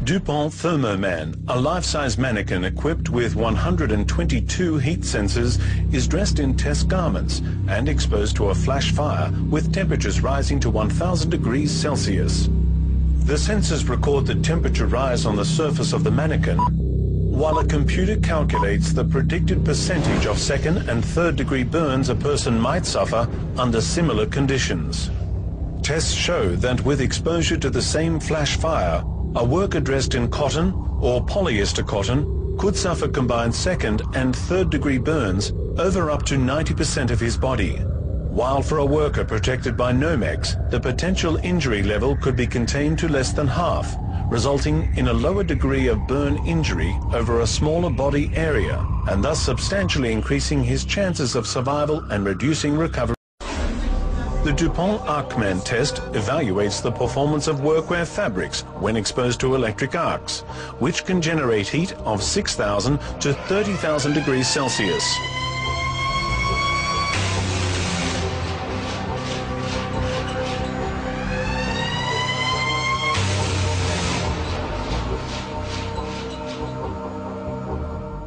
DuPont Thermoman, a life-size mannequin equipped with 122 heat sensors, is dressed in test garments and exposed to a flash fire with temperatures rising to 1000 degrees Celsius. The sensors record the temperature rise on the surface of the mannequin, while a computer calculates the predicted percentage of second and third degree burns a person might suffer under similar conditions. Tests show that with exposure to the same flash fire, a worker dressed in cotton or polyester cotton could suffer combined second and third degree burns over up to 90% of his body, while for a worker protected by Nomex, the potential injury level could be contained to less than half, resulting in a lower degree of burn injury over a smaller body area, and thus substantially increasing his chances of survival and reducing recovery. The DuPont Arcman test evaluates the performance of workwear fabrics when exposed to electric arcs, which can generate heat of 6,000 to 30,000 degrees Celsius.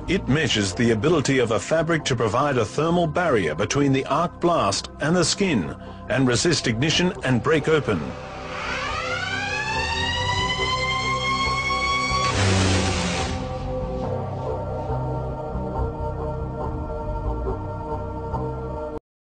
It measures the ability of a fabric to provide a thermal barrier between the arc blast and the skin and resist ignition and break open.